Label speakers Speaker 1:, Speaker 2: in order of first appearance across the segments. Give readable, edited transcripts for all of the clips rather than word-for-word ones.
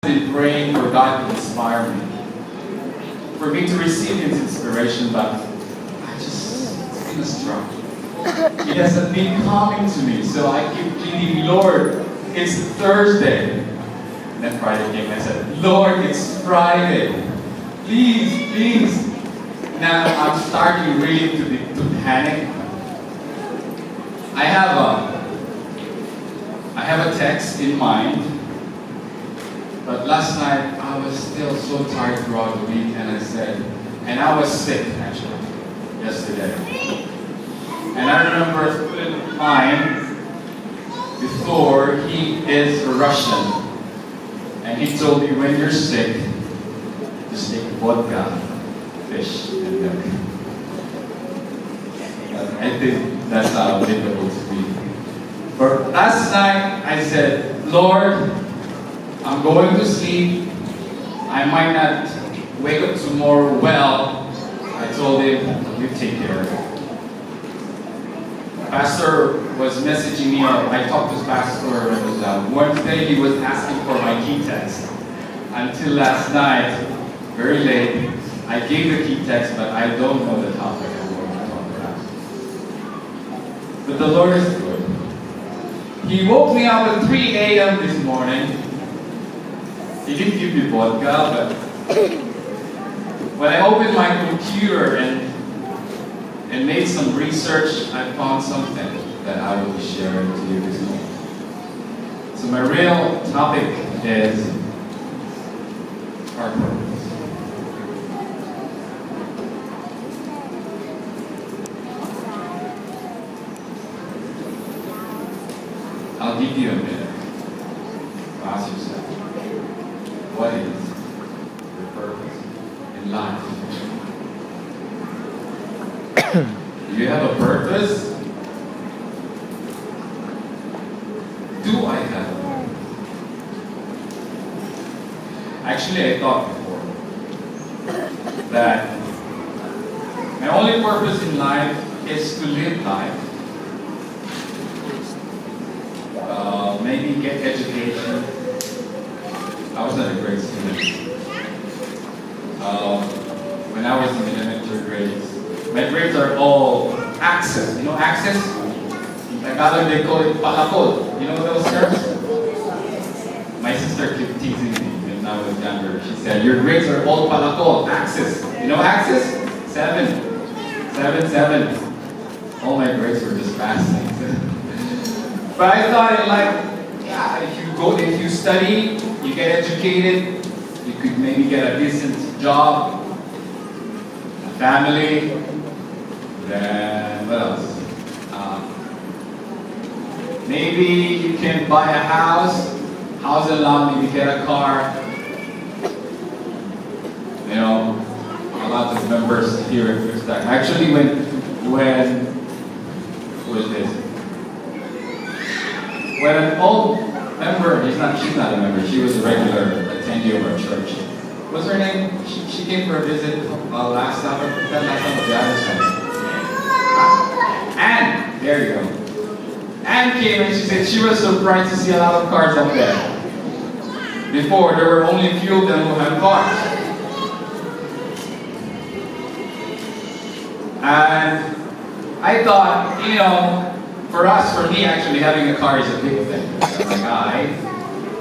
Speaker 1: been praying for God to inspire me, for me to receive His inspiration, but it's been a struggle. He hasn't been coming to me, so I keep pleading, Lord, it's Thursday. And then Friday came and I said, Lord, it's Friday. Please, please. Now I'm starting really to panic. I have a text in mind, but last night I was still so tired throughout the week, and I was sick actually yesterday. And I remember a friend of mine before, he is a Russian, and he told me when you're sick, just take vodka, fish, and milk. I think that's how applicable to me. But last night I said, Lord, I'm going to sleep. I might not wake up tomorrow well. I told him, you take care of it. Pastor was messaging me. I talked to Pastor. It was Wednesday. He was asking for my key text. Until last night, very late, I gave the key text, but I don't know the topic I'm going to talk about. But the Lord is good. He woke me up at 3 a.m. this morning. He didn't give me vodka, but when I opened my computer and made some research, I found something that I will be sharing to you this morning. So my real topic is our purpose. I'll give you a minute to ask yourself, what is your purpose in life? Do you have a purpose? Do I have a purpose? Actually, I thought before that my only purpose in life is to live life. Maybe get education. I was not a great student. When I was in elementary grades, my grades are all access. You know access? In Tagalog they call it palakol. You know those terms? My sister kept teasing me when I was younger. She said, your grades are all palakol, access. You know access? 7. All my grades were just passing. But I thought, if you study, you get educated, you could maybe get a decent job, a family, then what else? Maybe you can buy a house allow maybe get a car. You know, a lot of members here at RISDAC. Actually, when was this? When an old member, she's not a member, she was a regular attendee of our church. What's her name? She came for a visit last summer. Is that last summer? The other summer. Anne! There you go. Anne came and she said she was surprised to see a lot of cars up there. Before, there were only a few of them who had cars. And I thought, for me actually having a car is a big thing. I'm like,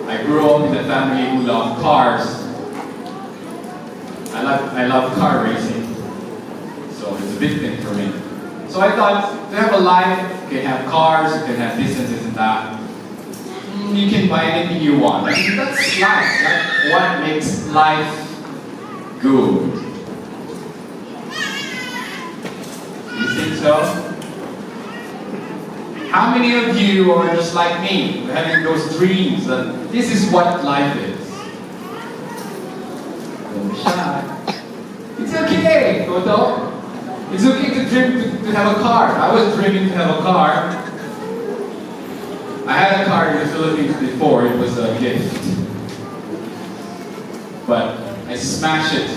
Speaker 1: I grew up in a family who loved cars. I love car racing. So it's a big thing for me. So I thought, to have a life, you can have cars, you can have businesses and that. You can buy anything you want. That's life. That's what makes life good. You think so? How many of you are just like me, having those dreams that this is what life is? Don't be shy. It's okay, Toto. It's okay to dream to have a car. I was dreaming to have a car. I had a car in the Philippines before, it was a gift. But I smashed it.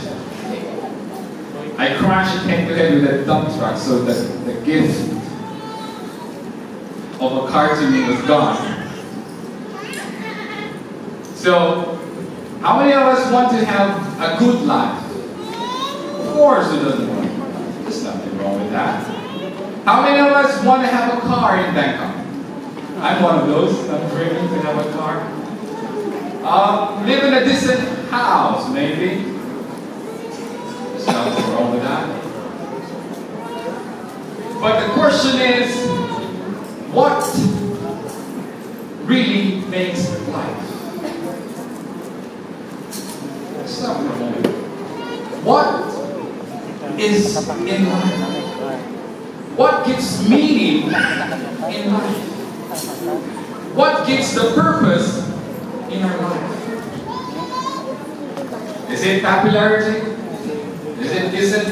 Speaker 1: I crashed it head to head with a dump truck, so the gift of a car to me was gone. So How many of us want to have a good life? Of course, who doesn't want to? There's nothing wrong with that. How many of us want to have a car in Bangkok? I'm one of those. I'm dreaming to have a car. Live in a decent house, maybe. There's nothing wrong with that. But the question is, what really makes life? There's nothing wrong with it. What is in life? What gives meaning in life? What gives the purpose in our life? Is it popularity? Is it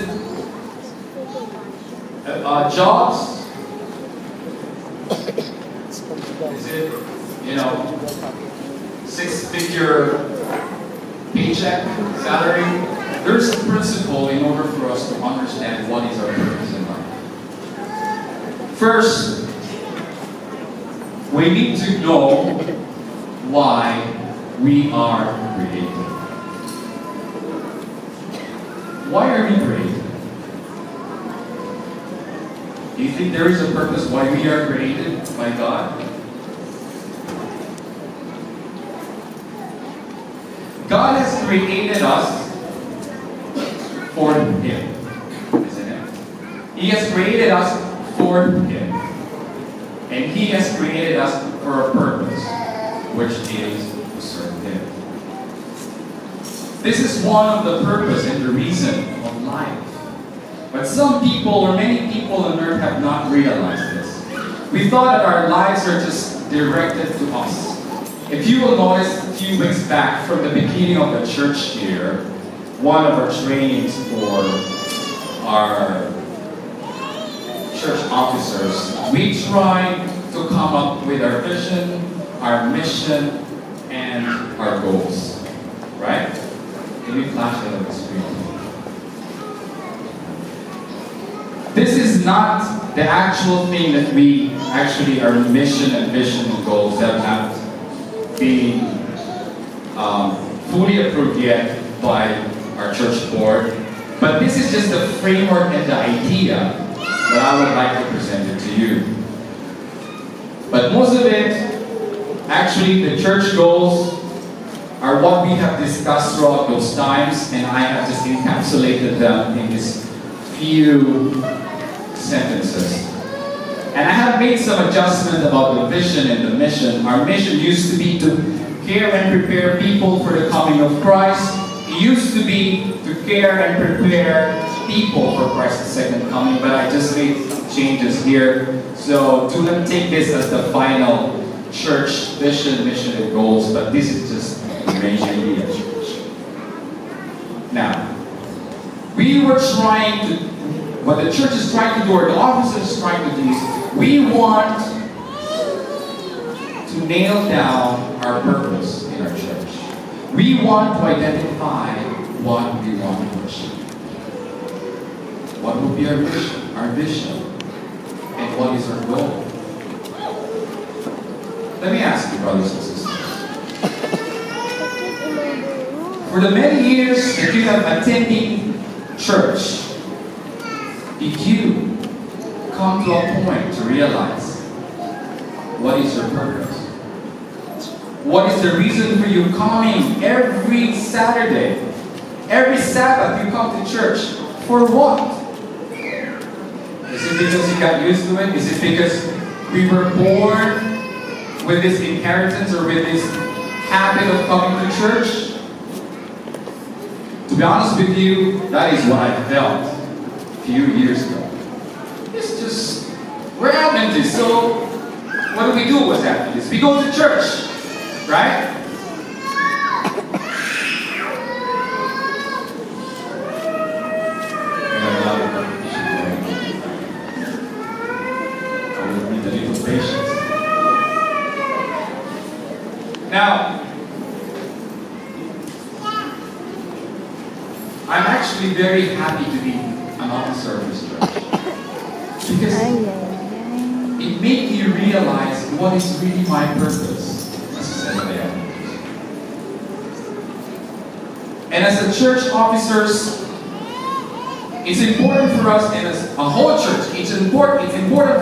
Speaker 1: jobs? Is it, six-figure paycheck, salary? There's a principle in order for us to understand what is our purpose in life. First, we need to know why we are created. Why are we created? Do you think there is a purpose why we are created by God? God has created us for Him, isn't it? He has created us for Him. And He has created us for a purpose, which is to serve Him. This is one of the purpose and the reason of life. But some people, or many people on earth, have not realized this. We thought that our lives are just directed to us. If you will notice, a few weeks back, from the beginning of the church year, one of our trainings for our church officers, we tried to come up with our vision, our mission, and our goals. Right? Can we flash that on the screen? This is not the actual thing that we actually, our mission and vision and goals that have been fully approved yet by our church board. But this is just the framework and the idea that I would like to present it to you. But most of it, actually the church goals are what we have discussed throughout those times, and I have just encapsulated them in these few sentences. And I have made some adjustment about the vision and the mission. Our mission used to be to care and prepare people for the coming of Christ. It used to be to care and prepare people for Christ's second coming, but I just made changes here. So do not take this as the final church vision, mission, and goals, but this is just mainly a church. Now, we were trying to, what the church is trying to do, or the office is trying to do, is we want to nail down our purpose in our church. We want to identify what we want to achieve. What will be our mission, our vision, and what is our goal? Let me ask you, brothers and sisters. For the many years that you have attended church, did you come to a point to realize what is your purpose? What is the reason for you coming every Saturday, every Sabbath you come to church? For what? Is it because you got used to it? Is it because we were born with this inheritance or with this habit of coming to church? To be honest with you, that is what I felt a few years ago. It's just, we're Adventists, so what do we do as Adventists? We go to church, right? Now, I'm actually very happy to be an officer of this church because it made me realize what is really my purpose as a Seventh-day Adventist. And as a church officers, it's important for us, and as a whole church, it's important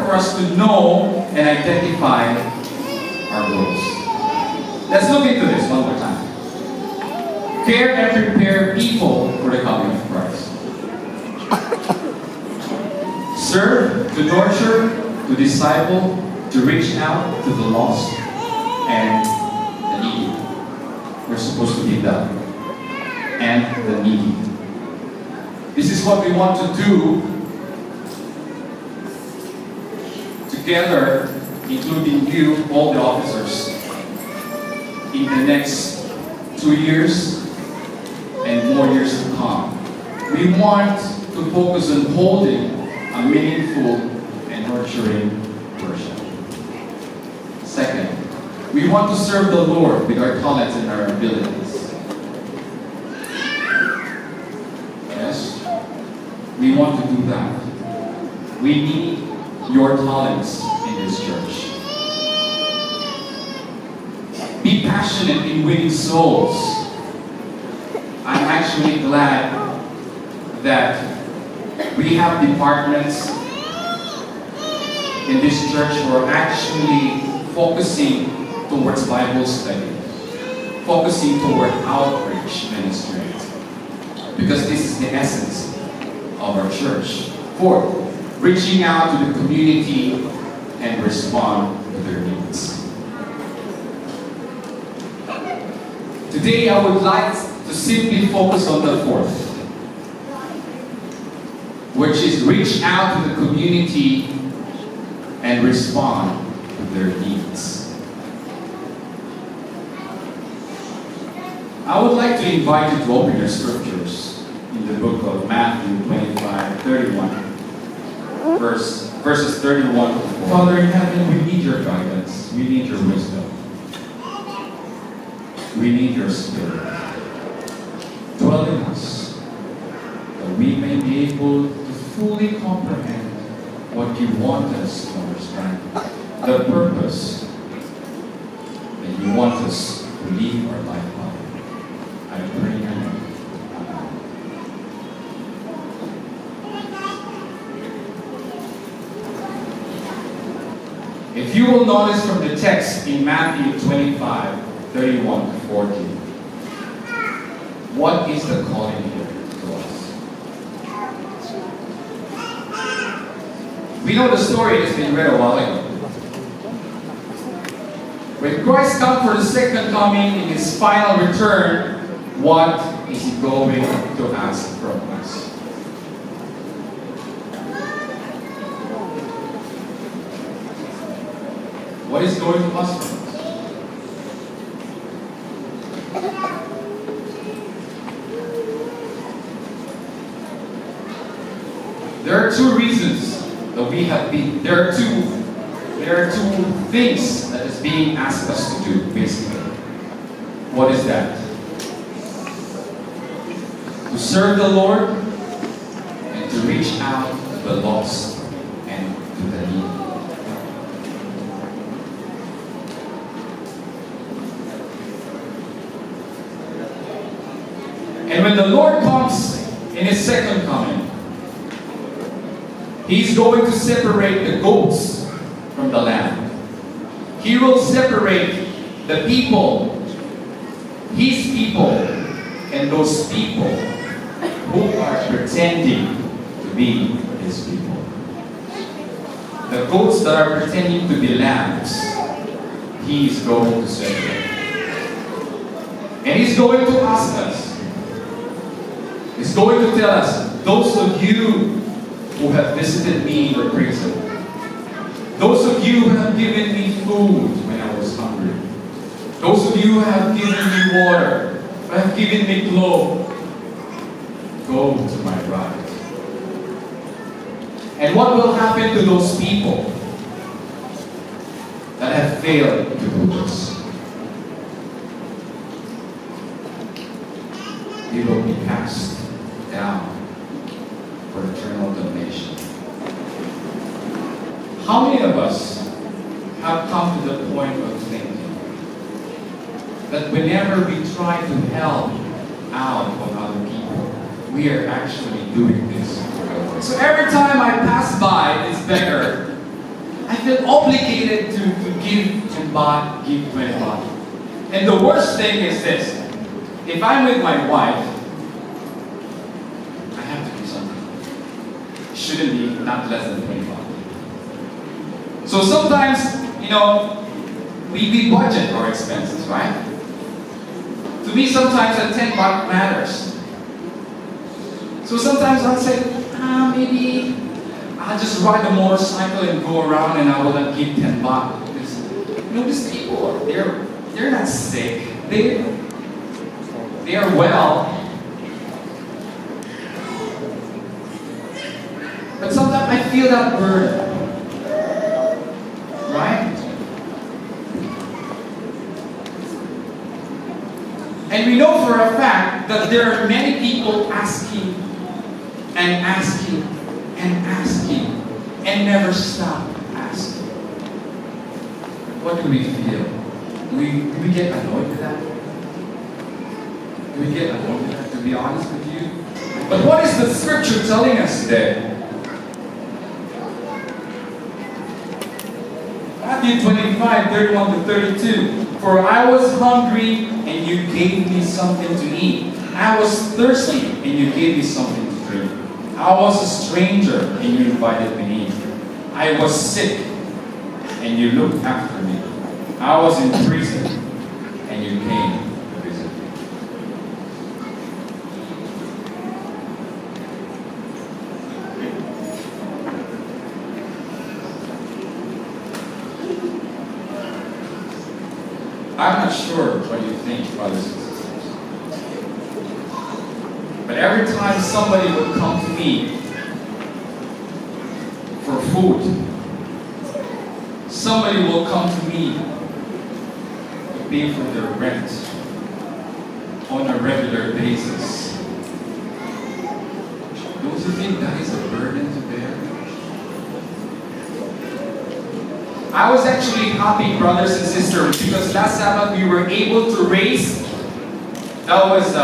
Speaker 1: for us to know and identify our goals. Let's look into this one more time. Care and prepare people for the coming of Christ. Serve, to nurture, to disciple, to reach out to the lost and the needy. We're supposed to be that. And the needy. This is what we want to do together, including you, all the officers, in the next 2 years and more years to come. We want to focus on holding a meaningful and nurturing worship. Second, we want to serve the Lord with our talents and our abilities. Yes, we want to do that. We need your talents in this church. Be passionate in winning souls. I'm actually glad that we have departments in this church who are actually focusing towards Bible study, focusing toward outreach ministry, because this is the essence of our church. Fourth, reaching out to the community and respond to their needs. Today I would like to simply focus on the fourth, which is reach out to the community and respond to their needs. I would like to invite you to open your scriptures in the book of Matthew 25:31, verses 31 to 4. Father in heaven, we need your guidance. We need your wisdom. We need your spirit. Dwell in us, that we may be able to fully comprehend what you want us to understand, the purpose that you want us to live our life by. I pray in your name. Amen. If you will notice from the text in Matthew 25:31 to 40, what is the calling here to us? We know the story has been read a while ago. When Christ comes for the second coming in his final return, what is he going to ask from us? What is going to ask from us? There are two reasons that we have been. There are two things that is being asked us to do, basically. What is that? To serve the Lord and to reach out to the lost and to the needy. And when the Lord comes in his second coming, he's going to separate the goats from the lamb. He will separate the people, his people, and those people who are pretending to be his people. The goats that are pretending to be lambs, he is going to separate. And he's going to ask us, he's going to tell us, those of you who have visited me in the prison, those of you who have given me food when I was hungry, those of you who have given me water, who have given me clothes, go to my right. And what will happen to those people that have failed to do this? They will be cast down for eternal damnation. How many of us have come to the point of thinking that whenever we try to help out on other people. We are actually doing this for the Lord. So every time I pass by this beggar, I feel obligated to give 10 baht, give 20 baht. And the worst thing is this. If I'm with my wife, I have to do something. It shouldn't be not less than 20 baht. So sometimes, we budget our expenses, right? To me, sometimes a 10 baht matters. So sometimes I'll say, maybe I'll just ride a motorcycle and go around and I will not give 10 baht. Because, these people, they're not sick. They are well. But sometimes I feel that burden. Right? And we know for a fact that there are many people asking and asking and asking and never stop asking. What do we feel? Do we get annoyed with that? Do we get annoyed with that, to be honest with you? But what is the scripture telling us today? Matthew 25, 31 to 32. For I was hungry and you gave me something to eat. I was thirsty and you gave me something to drink. I was a stranger and you invited me in. I was sick and you looked after me. I was in prison and you came to visit me. I'm not sure what you think, brothers and sisters. But every time somebody would come to me for food, somebody will come to me to pay for their rent on a regular basis. Don't you think that is a burden to bear? I was actually happy, brothers and sisters, because last Sabbath we were able to raise, that was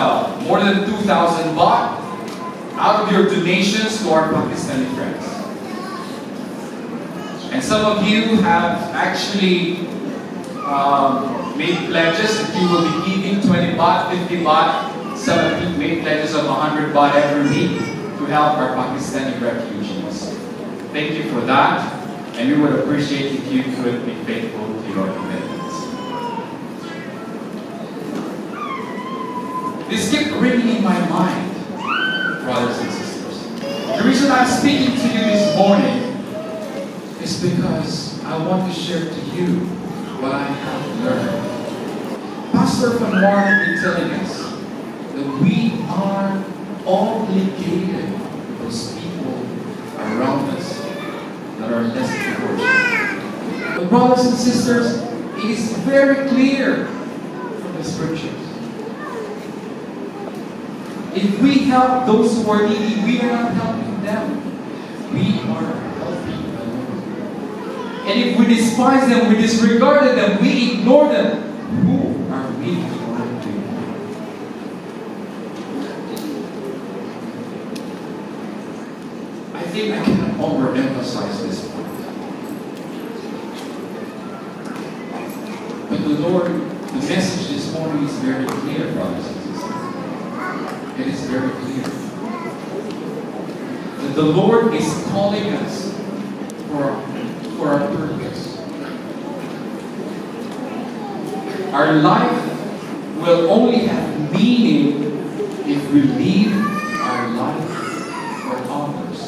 Speaker 1: more than 2,000 baht out of your donations to our Pakistani friends. And some of you have actually made pledges that you will be giving 20 baht, 50 baht. Some of you made pledges of 100 baht every week to help our Pakistani refugees. Thank you for that. And we would appreciate if you could be faithful to your commitments. This kept ringing in my mind, brothers and sisters. The reason I'm speaking to you this morning is because I want to share to you what I have learned. Pastor Van Warren has been telling us that we are obligated to those people around us that are less fortunate. But brothers and sisters, it is very clear from the scriptures. If we help those who are needy, we are not helping them. We are helping the Lord. And if we despise them, we disregard them, we ignore them, who are we helping? I think I cannot overemphasize this point. But the Lord, the message this morning is very clear, brothers and sisters. It is very clear that the Lord is calling us for our purpose. Our life will only have meaning if we live our life for others.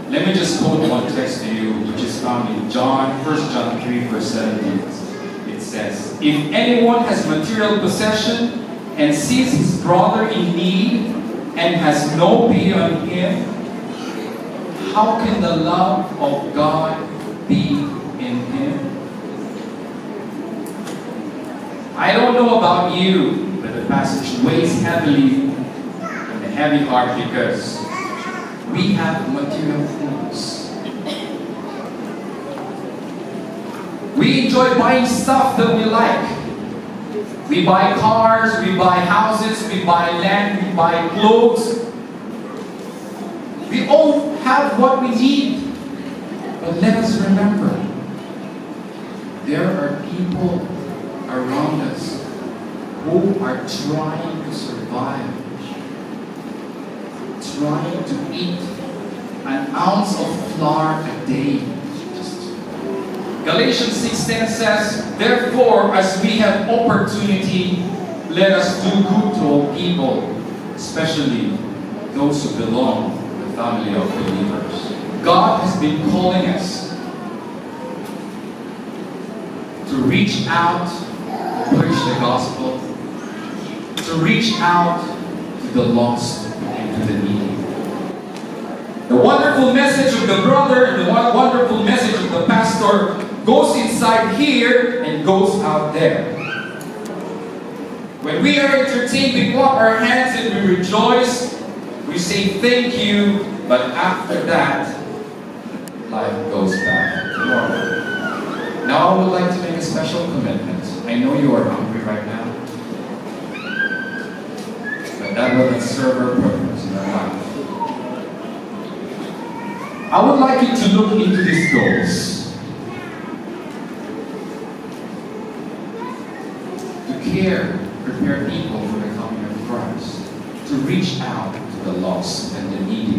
Speaker 1: Let me just quote one text to you, which is found in 1 John 3, verse 17. It says, if anyone has material possession and sees his brother in need and has no pity on him, how can the love of God be in him? I don't know about you, but the passage weighs heavily on the heavy heart because we have material things. We enjoy buying stuff that we like. We buy cars, we buy houses, we buy land, we buy clothes. We all have what we need. But let us remember, there are people around us who are trying to survive, trying to eat an ounce of flour a day. Galatians 6:10 says, therefore, as we have opportunity, let us do good to all people, especially those who belong to the family of believers. God has been calling us to reach out, to preach the gospel, to reach out to the lost and to the needy. The wonderful message of the brother and the wonderful message of the pastor goes inside here and goes out there. When we are entertained, we clap our hands and we rejoice. We say thank you, but after that, life goes back to normal. Now I would like to make a special commitment. I know you are hungry right now, but that will not serve our purpose in our life. I would like you to look into these goals. To care, prepare people for the coming of Christ. To reach out to the lost and the needy.